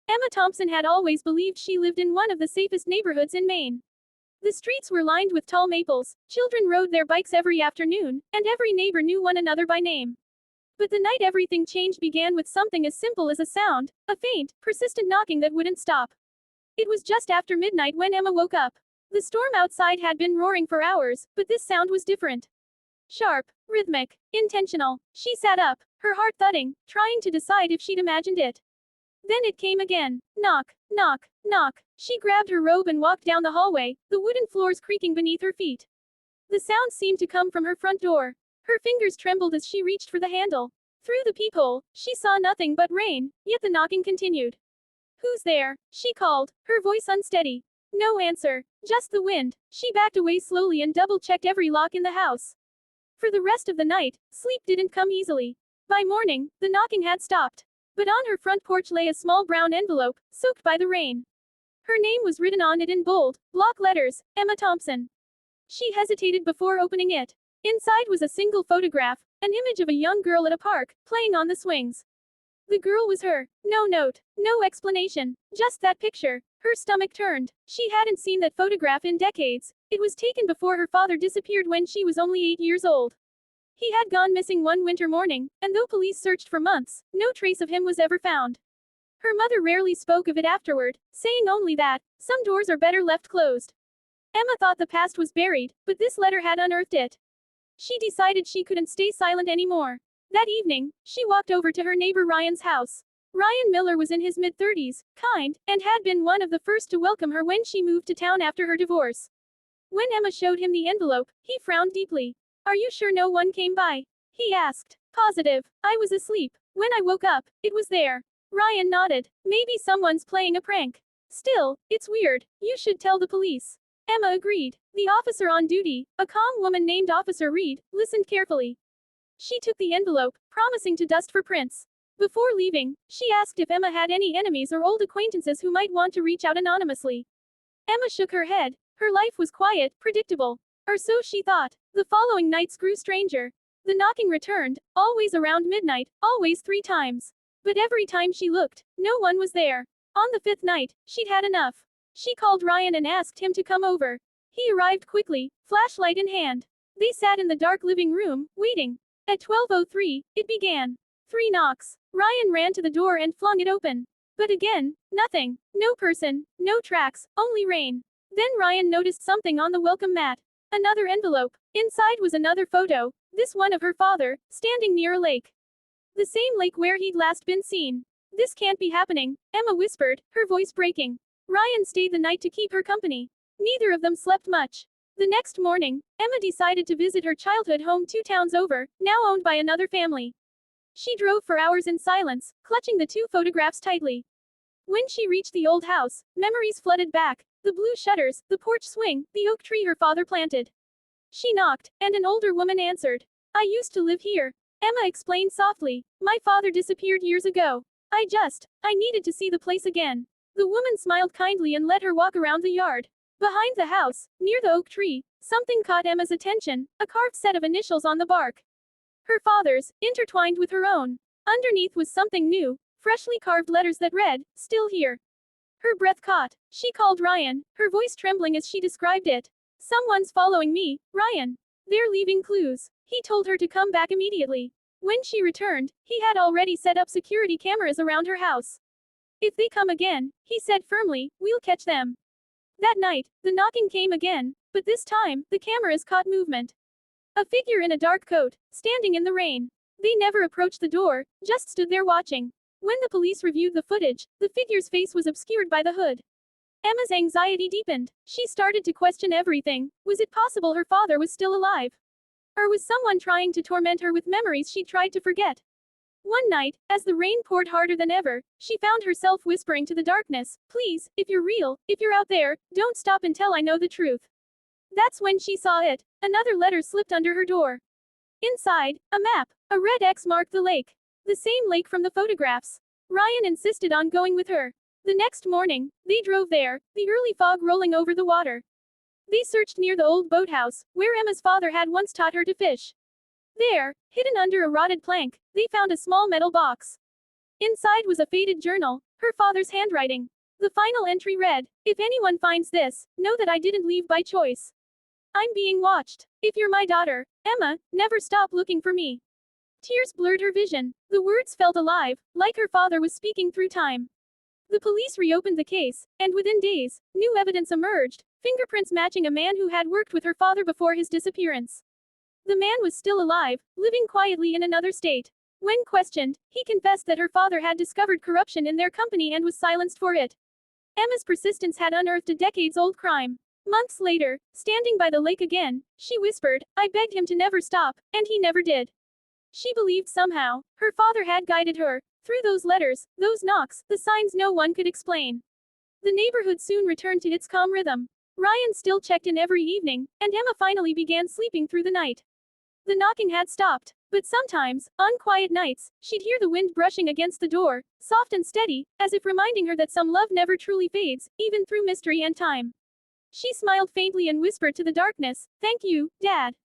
Emma Thompson had always believed she lived in one of the safest neighborhoods in Maine. The streets were lined with tall maples, children rode their bikes every afternoon, and every neighbor knew one another by name. But the night everything changed began with something as simple as a sound, a faint, persistent knocking that wouldn't stop. It was just after midnight when Emma woke up. The storm outside had been roaring for hours, but this sound was different. Sharp, rhythmic, intentional. She sat up, her heart thudding, trying to decide if she'd imagined it. Then it came again. Knock, knock, knock. She grabbed her robe and walked down the hallway, the wooden floors creaking beneath her feet. The sound seemed to come from her front door. Her fingers trembled as she reached for the handle. Through the peephole, she saw nothing but rain, yet the knocking continued. Who's there? She called, her voice unsteady. No answer, just the wind. She backed away slowly and double-checked every lock in the house. For the rest of the night, sleep didn't come easily. By morning, the knocking had stopped. But on her front porch lay a small brown envelope, soaked by the rain. Her name was written on it in bold, block letters, Emma Thompson. She hesitated before opening it. Inside was a single photograph, an image of a young girl at a park, playing on the swings. The girl was her. No note, no explanation, just that picture. Her stomach turned. She hadn't seen that photograph in decades. It was taken before her father disappeared when she was only 8 years old. He had gone missing one winter morning, and though police searched for months, no trace of him was ever found. Her mother rarely spoke of it afterward, saying only that, some doors are better left closed. Emma thought the past was buried, but this letter had unearthed it. She decided she couldn't stay silent anymore. That evening, she walked over to her neighbor Ryan's house. Ryan Miller was in his mid-30s, kind, and had been one of the first to welcome her when she moved to town after her divorce. When Emma showed him the envelope, he frowned deeply. Are you sure no one came by? He asked. Positive. I was asleep. When I woke up, it was there. Ryan nodded. Maybe someone's playing a prank. Still, it's weird. You should tell the police. Emma agreed. The officer on duty, a calm woman named Officer Reed, listened carefully. She took the envelope, promising to dust for prints. Before leaving, she asked if Emma had any enemies or old acquaintances who might want to reach out anonymously. Emma shook her head. Her life was quiet, predictable. Or so she thought. The following nights grew stranger. The knocking returned, always around midnight, always 3 times. But every time she looked, no one was there. On the 5th night, she'd had enough. She called Ryan and asked him to come over. He arrived quickly, flashlight in hand. They sat in the dark living room, waiting. At 12:03, it began. 3 knocks. Ryan ran to the door and flung it open. But again, nothing. No person, no tracks, only rain. Then Ryan noticed something on the welcome mat. Another envelope. Inside was another photo, this one of her father, standing near a lake. The same lake where he'd last been seen. This can't be happening, Emma whispered, her voice breaking. Ryan stayed the night to keep her company. Neither of them slept much. The next morning, Emma decided to visit her childhood home 2 towns over, now owned by another family. She drove for hours in silence, clutching the 2 photographs tightly. When she reached the old house, memories flooded back. The blue shutters, the porch swing, the oak tree her father planted. She knocked, and an older woman answered. I used to live here. Emma explained softly. My father disappeared years ago. I needed to see the place again. The woman smiled kindly and let her walk around the yard. Behind the house, near the oak tree, something caught Emma's attention, a carved set of initials on the bark. Her father's, intertwined with her own. Underneath was something new, freshly carved letters that read, Still here. Her breath caught. She called Ryan, her voice trembling as she described it. Someone's following me, Ryan. They're leaving clues. He told her to come back immediately. When she returned, he had already set up security cameras around her house. If they come again, he said firmly, we'll catch them. That night, the knocking came again, but this time, the cameras caught movement. A figure in a dark coat, standing in the rain. They never approached the door, just stood there watching. When the police reviewed the footage, the figure's face was obscured by the hood. Emma's anxiety deepened. She started to question everything. Was it possible her father was still alive? Or was someone trying to torment her with memories she tried to forget? One night, as the rain poured harder than ever, she found herself whispering to the darkness, please, if you're real, if you're out there, don't stop until I know the truth. That's when she saw it. Another letter slipped under her door. Inside, a map. A red X marked the lake. The same lake from the photographs. Ryan insisted on going with her. The next morning, they drove there, the early fog rolling over the water. They searched near the old boathouse, where Emma's father had once taught her to fish. There, hidden under a rotted plank, they found a small metal box. Inside was a faded journal, Her father's handwriting. The final entry read, "If anyone finds this, know that I didn't leave by choice. I'm being watched. If you're my daughter, Emma, never stop looking for me." Tears blurred her vision. The words felt alive, like her father was speaking through time. The police reopened the case, and within days, new evidence emerged, fingerprints matching a man who had worked with her father before his disappearance. The man was still alive, living quietly in another state. When questioned, he confessed that her father had discovered corruption in their company and was silenced for it. Emma's persistence had unearthed a decades-old crime. Months later, standing by the lake again, she whispered, "I begged him to never stop, and he never did." She believed somehow, her father had guided her, through those letters, those knocks, the signs no one could explain. The neighborhood soon returned to its calm rhythm. Ryan still checked in every evening, and Emma finally began sleeping through the night. The knocking had stopped, but sometimes, on quiet nights, she'd hear the wind brushing against the door, soft and steady, as if reminding her that some love never truly fades, even through mystery and time. She smiled faintly and whispered to the darkness, "Thank you, Dad."